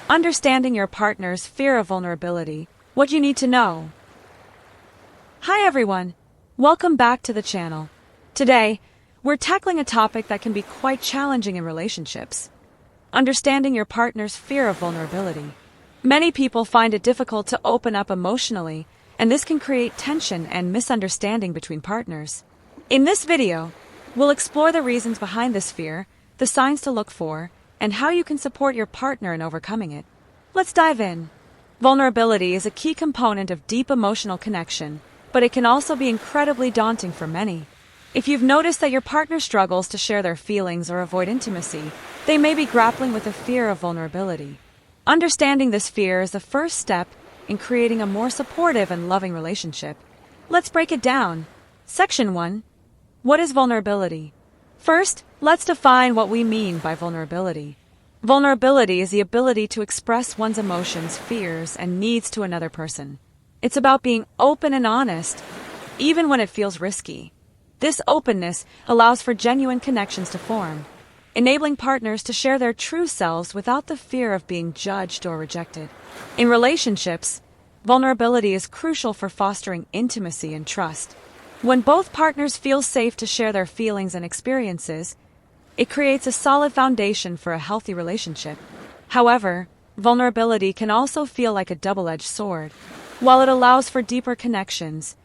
Understanding your partner's fear of vulnerability. What you need to know. Hi everyone, welcome back to the channel. Today, we're tackling a topic that can be quite challenging in relationships. Understanding your partner's fear of vulnerability. Many people find it difficult to open up emotionally, and this can create tension and misunderstanding between partners. In this video, we'll explore the reasons behind this fear, the signs to look for, and how you can support your partner in overcoming it. Let's dive in. Vulnerability is a key component of deep emotional connection, but it can also be incredibly daunting for many. If you've noticed that your partner struggles to share their feelings or avoid intimacy, they may be grappling with a fear of vulnerability. Understanding this fear is the first step in creating a more supportive and loving relationship. Let's break it down. Section 1. What is vulnerability? First, let's define what we mean by vulnerability. Vulnerability is the ability to express one's emotions, fears, and needs to another person. It's about being open and honest, even when it feels risky. This openness allows for genuine connections to form, enabling partners to share their true selves without the fear of being judged or rejected. In relationships, vulnerability is crucial for fostering intimacy and trust. When both partners feel safe to share their feelings and experiences, it creates a solid foundation for a healthy relationship. However, vulnerability can also feel like a double-edged sword. While it allows for deeper connections,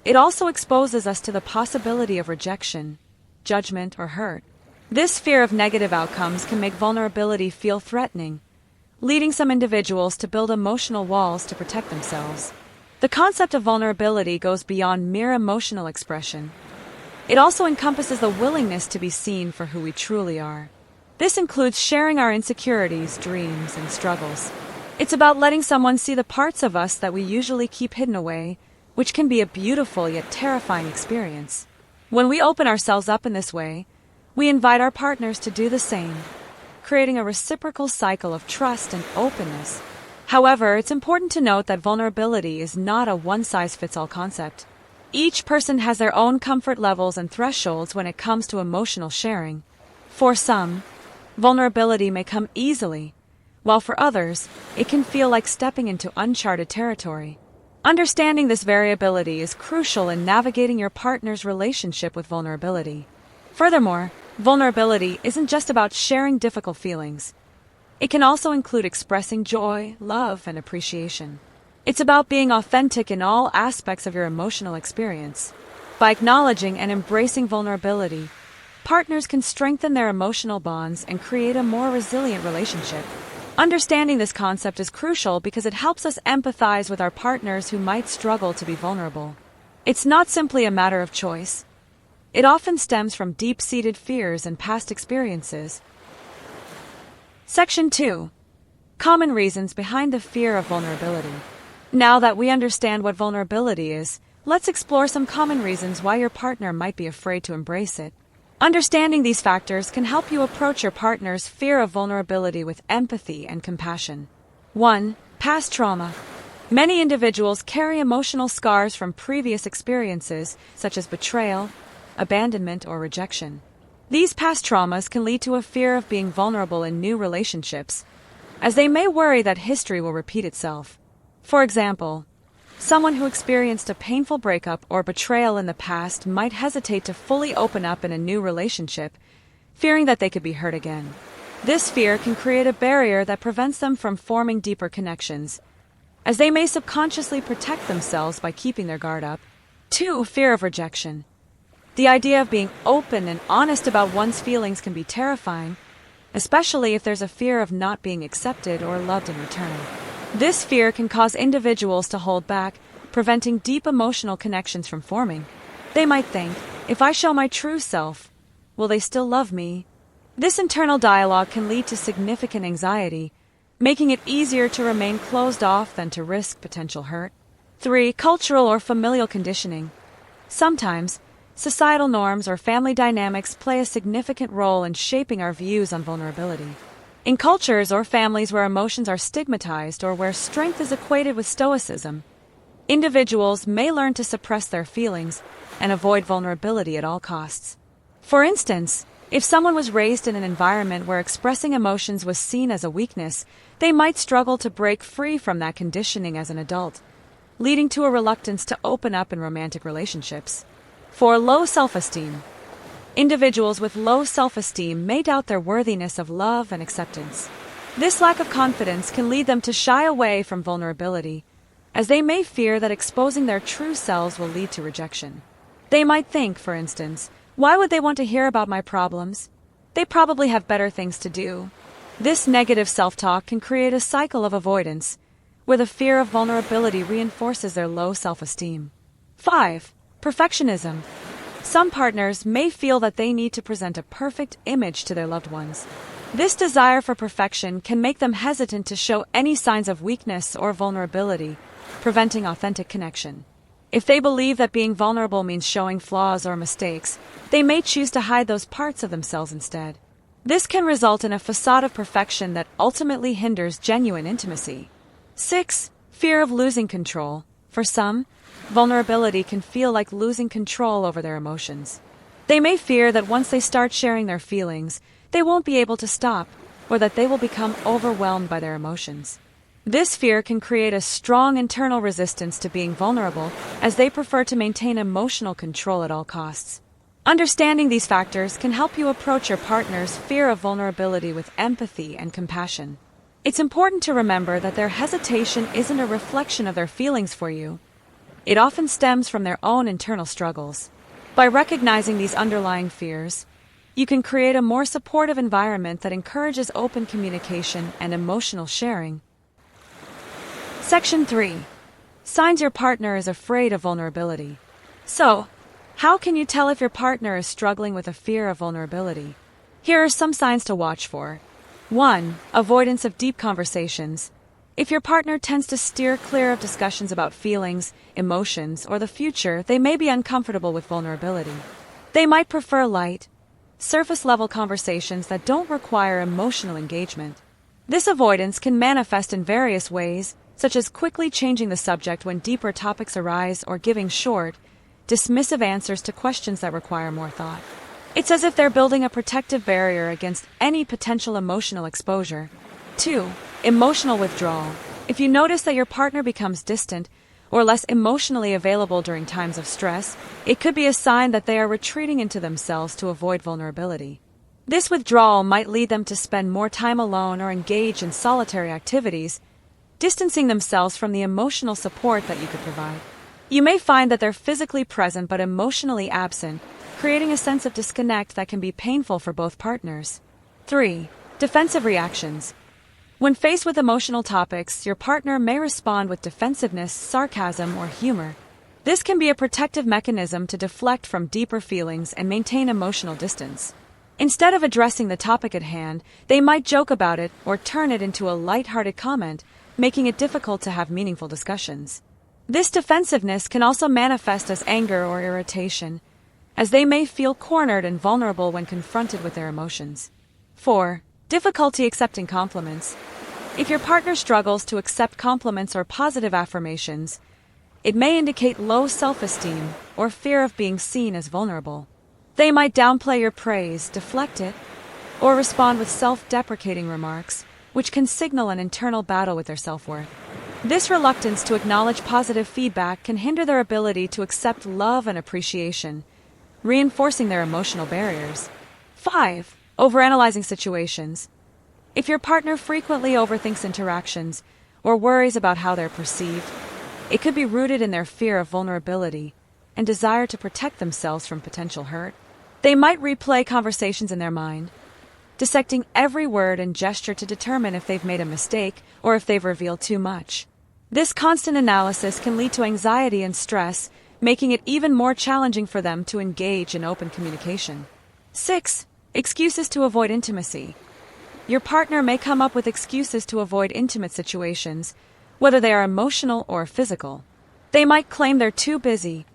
it also exposes us to the possibility of rejection, judgment, or hurt. This fear of negative outcomes can make vulnerability feel threatening, leading some individuals to build emotional walls to protect themselves. The concept of vulnerability goes beyond mere emotional expression. It also encompasses the willingness to be seen for who we truly are. This includes sharing our insecurities, dreams, and struggles. It's about letting someone see the parts of us that we usually keep hidden away, which can be a beautiful yet terrifying experience. When we open ourselves up in this way, we invite our partners to do the same, creating a reciprocal cycle of trust and openness. However, it's important to note that vulnerability is not a one-size-fits-all concept. Each person has their own comfort levels and thresholds when it comes to emotional sharing. For some, vulnerability may come easily, while for others, it can feel like stepping into uncharted territory. Understanding this variability is crucial in navigating your partner's relationship with vulnerability. Furthermore, vulnerability isn't just about sharing difficult feelings. It can also include expressing joy, love, and appreciation. It's about being authentic in all aspects of your emotional experience. By acknowledging and embracing vulnerability, partners can strengthen their emotional bonds and create a more resilient relationship. Understanding this concept is crucial because it helps us empathize with our partners who might struggle to be vulnerable. It's not simply a matter of choice. It often stems from deep-seated fears and past experiences. Section 2. Common reasons behind the fear of vulnerability. Now that we understand what vulnerability is, let's explore some common reasons why your partner might be afraid to embrace it. Understanding these factors can help you approach your partner's fear of vulnerability with empathy and compassion. 1. Past trauma. Many individuals carry emotional scars from previous experiences, such as betrayal, abandonment, or rejection. These past traumas can lead to a fear of being vulnerable in new relationships, as they may worry that history will repeat itself. For example, someone who experienced a painful breakup or betrayal in the past might hesitate to fully open up in a new relationship, fearing that they could be hurt again. This fear can create a barrier that prevents them from forming deeper connections, as they may subconsciously protect themselves by keeping their guard up. 2. Fear of rejection. The idea of being open and honest about one's feelings can be terrifying, especially if there's a fear of not being accepted or loved in return. This fear can cause individuals to hold back, preventing deep emotional connections from forming. They might think, if I show my true self, will they still love me? This internal dialogue can lead to significant anxiety, making it easier to remain closed off than to risk potential hurt. 3. Cultural or familial conditioning. Sometimes, societal norms or family dynamics play a significant role in shaping our views on vulnerability. In cultures or families where emotions are stigmatized or where strength is equated with stoicism, individuals may learn to suppress their feelings and avoid vulnerability at all costs. For instance, If someone was raised in an environment where expressing emotions was seen as a weakness, they might struggle to break free from that conditioning as an adult, leading to a reluctance to open up in romantic relationships. 4. Low self-esteem. Individuals with low self-esteem may doubt their worthiness of love and acceptance. This lack of confidence can lead them to shy away from vulnerability, as they may fear that exposing their true selves will lead to rejection. They might think, for instance, why would they want to hear about my problems? They probably have better things to do. This negative self-talk can create a cycle of avoidance, where the fear of vulnerability reinforces their low self-esteem. 5. Perfectionism. Some partners may feel that they need to present a perfect image to their loved ones. This desire for perfection can make them hesitant to show any signs of weakness or vulnerability, preventing authentic connection. If they believe that being vulnerable means showing flaws or mistakes, they may choose to hide those parts of themselves instead. This can result in a facade of perfection that ultimately hinders genuine intimacy. 6. Fear of losing control. For some, vulnerability can feel like losing control over their emotions. They may fear that once they start sharing their feelings, they won't be able to stop, or that they will become overwhelmed by their emotions. This fear can create a strong internal resistance to being vulnerable, as they prefer to maintain emotional control at all costs. Understanding these factors can help you approach your partner's fear of vulnerability with empathy and compassion. It's important to remember that their hesitation isn't a reflection of their feelings for you. It often stems from their own internal struggles. By recognizing these underlying fears, you can create a more supportive environment that encourages open communication and emotional sharing. Section 3. Signs your partner is afraid of vulnerability. So, how can you tell if your partner is struggling with a fear of vulnerability? Here are some signs to watch for. 1. Avoidance of deep conversations. If your partner tends to steer clear of discussions about feelings, emotions, or the future, they may be uncomfortable with vulnerability. They might prefer light, surface-level conversations that don't require emotional engagement. This avoidance can manifest in various ways, such as quickly changing the subject when deeper topics arise or giving short, dismissive answers to questions that require more thought. It's as if they're building a protective barrier against any potential emotional exposure. 2. Emotional withdrawal. If you notice that your partner becomes distant or less emotionally available during times of stress, it could be a sign that they are retreating into themselves to avoid vulnerability. This withdrawal might lead them to spend more time alone or engage in solitary activities, distancing themselves from the emotional support that you could provide. You may find that they're physically present but emotionally absent, creating a sense of disconnect that can be painful for both partners. 3. Defensive reactions. When faced with emotional topics, your partner may respond with defensiveness, sarcasm, or humor. This can be a protective mechanism to deflect from deeper feelings and maintain emotional distance. Instead of addressing the topic at hand, they might joke about it or turn it into a light-hearted comment, making it difficult to have meaningful discussions. This defensiveness can also manifest as anger or irritation, as they may feel cornered and vulnerable when confronted with their emotions. 4. Difficulty accepting compliments. If your partner struggles to accept compliments or positive affirmations, it may indicate low self-esteem or fear of being seen as vulnerable. They might downplay your praise, deflect it, or respond with self-deprecating remarks, which can signal an internal battle with their self-worth. This reluctance to acknowledge positive feedback can hinder their ability to accept love and appreciation, reinforcing their emotional barriers. 5. Overanalyzing situations. If your partner frequently overthinks interactions or worries about how they're perceived, it could be rooted in their fear of vulnerability and desire to protect themselves from potential hurt. They might replay conversations in their mind, dissecting every word and gesture to determine if they've made a mistake or if they've revealed too much. This constant analysis can lead to anxiety and stress, making it even more challenging for them to engage in open communication. 6. Excuses to avoid intimacy. Your partner may come up with excuses to avoid intimate situations, whether they are emotional or physical. They might claim they're too busy,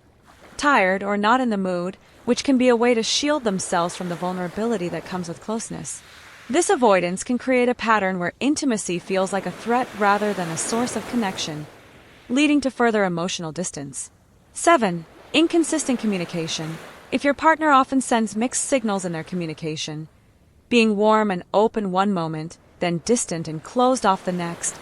tired, or not in the mood, which can be a way to shield themselves from the vulnerability that comes with closeness. This avoidance can create a pattern where intimacy feels like a threat rather than a source of connection, leading to further emotional distance. 7. Inconsistent communication. If your partner often sends mixed signals in their communication, being warm and open one moment, then distant and closed off the next,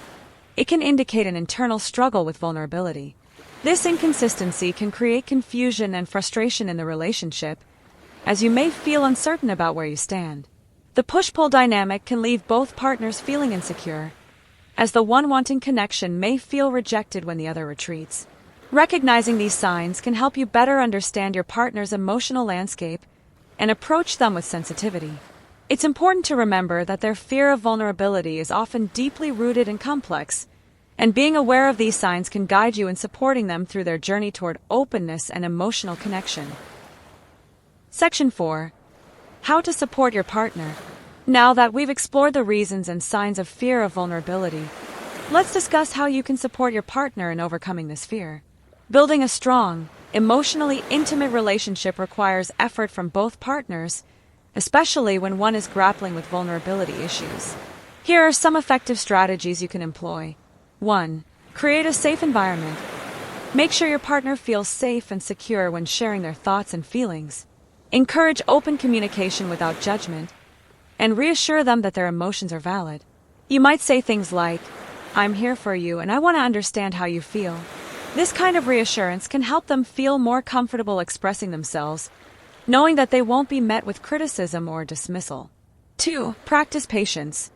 it can indicate an internal struggle with vulnerability. This inconsistency can create confusion and frustration in the relationship, as you may feel uncertain about where you stand. The push-pull dynamic can leave both partners feeling insecure, as the one wanting connection may feel rejected when the other retreats. Recognizing these signs can help you better understand your partner's emotional landscape and approach them with sensitivity. It's important to remember that their fear of vulnerability is often deeply rooted and complex, and being aware of these signs can guide you in supporting them through their journey toward openness and emotional connection. Section 4. How to support your partner. Now that we've explored the reasons and signs of fear of vulnerability, let's discuss how you can support your partner in overcoming this fear. Building a strong, emotionally intimate relationship requires effort from both partners, especially when one is grappling with vulnerability issues. Here are some effective strategies you can employ. 1. Create a safe environment. Make sure your partner feels safe and secure when sharing their thoughts and feelings. Encourage open communication without judgment, and reassure them that their emotions are valid. You might say things like, "I'm here for you and I want to understand how you feel." This kind of reassurance can help them feel more comfortable expressing themselves, knowing that they won't be met with criticism or dismissal. 2. Practice patience.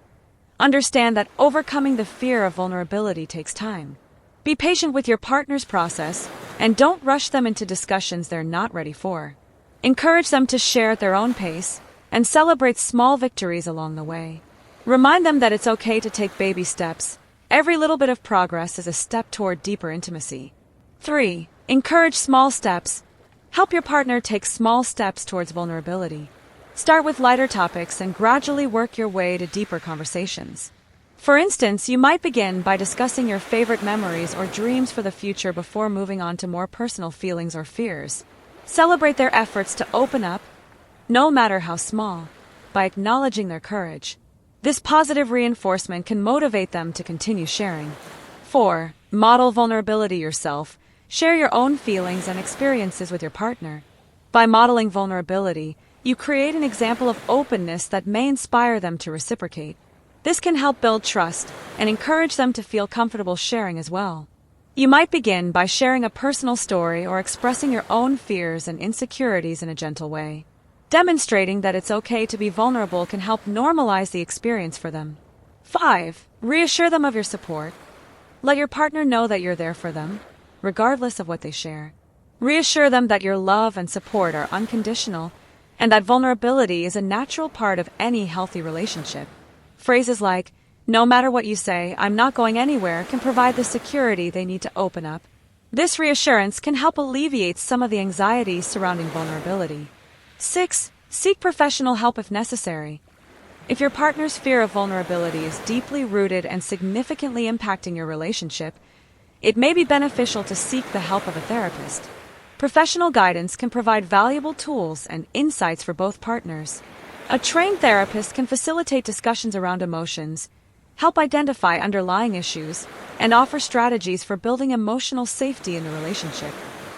Understand that overcoming the fear of vulnerability takes time. Be patient with your partner's process and don't rush them into discussions they're not ready for. Encourage them to share at their own pace and celebrate small victories along the way. Remind them that it's okay to take baby steps. Every little bit of progress is a step toward deeper intimacy. 3. Encourage small steps. Help your partner take small steps towards vulnerability. Start with lighter topics and gradually work your way to deeper conversations. For instance, you might begin by discussing your favorite memories or dreams for the future before moving on to more personal feelings or fears. Celebrate their efforts to open up, no matter how small, by acknowledging their courage. This positive reinforcement can motivate them to continue sharing. 4. Model vulnerability yourself. Share your own feelings and experiences with your partner. By modeling vulnerability, you create an example of openness that may inspire them to reciprocate. This can help build trust and encourage them to feel comfortable sharing as well. You might begin by sharing a personal story or expressing your own fears and insecurities in a gentle way. Demonstrating that it's okay to be vulnerable can help normalize the experience for them. 5. Reassure them of your support. Let your partner know that you're there for them, regardless of what they share. Reassure them that your love and support are unconditional and that vulnerability is a natural part of any healthy relationship. Phrases like, "No matter what you say, I'm not going anywhere," can provide the security they need to open up. This reassurance can help alleviate some of the anxieties surrounding vulnerability. 6. Seek professional help if necessary. If your partner's fear of vulnerability is deeply rooted and significantly impacting your relationship, it may be beneficial to seek the help of a therapist. Professional guidance can provide valuable tools and insights for both partners. A trained therapist can facilitate discussions around emotions, help identify underlying issues, and offer strategies for building emotional safety in the relationship.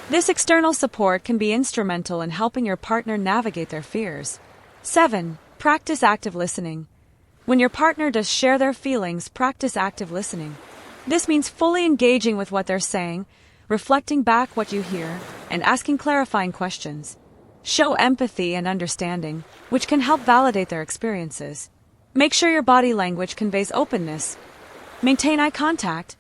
This external support can be instrumental in helping your partner navigate their fears. 7. Practice active listening. When your partner does share their feelings, practice active listening. This means fully engaging with what they're saying, reflecting back what you hear, and asking clarifying questions. Show empathy and understanding, which can help validate their experiences. Make sure your body language conveys openness. Maintain eye contact,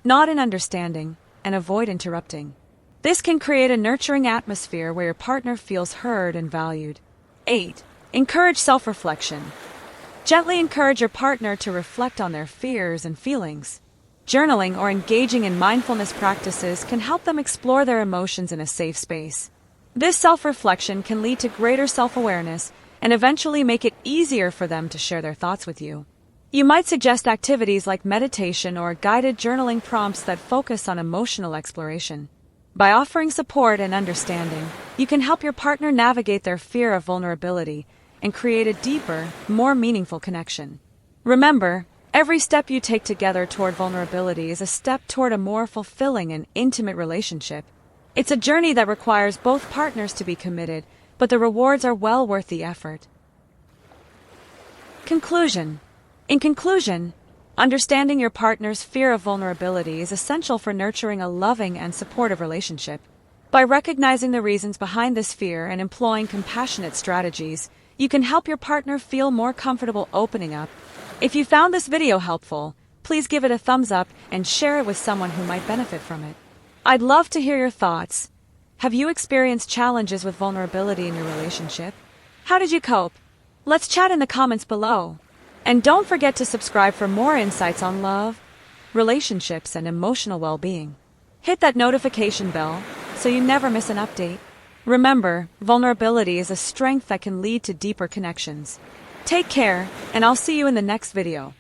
nod in understanding, and avoid interrupting. This can create a nurturing atmosphere where your partner feels heard and valued. 8. Encourage self-reflection. Gently encourage your partner to reflect on their fears and feelings. Journaling or engaging in mindfulness practices can help them explore their emotions in a safe space. This self-reflection can lead to greater self-awareness and eventually make it easier for them to share their thoughts with you. You might suggest activities like meditation or guided journaling prompts that focus on emotional exploration. By offering support and understanding, you can help your partner navigate their fear of vulnerability and create a deeper, more meaningful connection. Remember, every step you take together toward vulnerability is a step toward a more fulfilling and intimate relationship. It's a journey that requires both partners to be committed, but the rewards are well worth the effort. Conclusion. In conclusion, understanding your partner's fear of vulnerability is essential for nurturing a loving and supportive relationship. By recognizing the reasons behind this fear and employing compassionate strategies, you can help your partner feel more comfortable opening up. If you found this video helpful, please give it a thumbs up and share it with someone who might benefit from it. I'd love to hear your thoughts. Have you experienced challenges with vulnerability in your relationship? How did you cope? Let's chat in the comments below. And don't forget to subscribe for more insights on love, relationships, and emotional well-being. Hit that notification bell so you never miss an update. Remember, vulnerability is a strength that can lead to deeper connections. Take care, and I'll see you in the next video.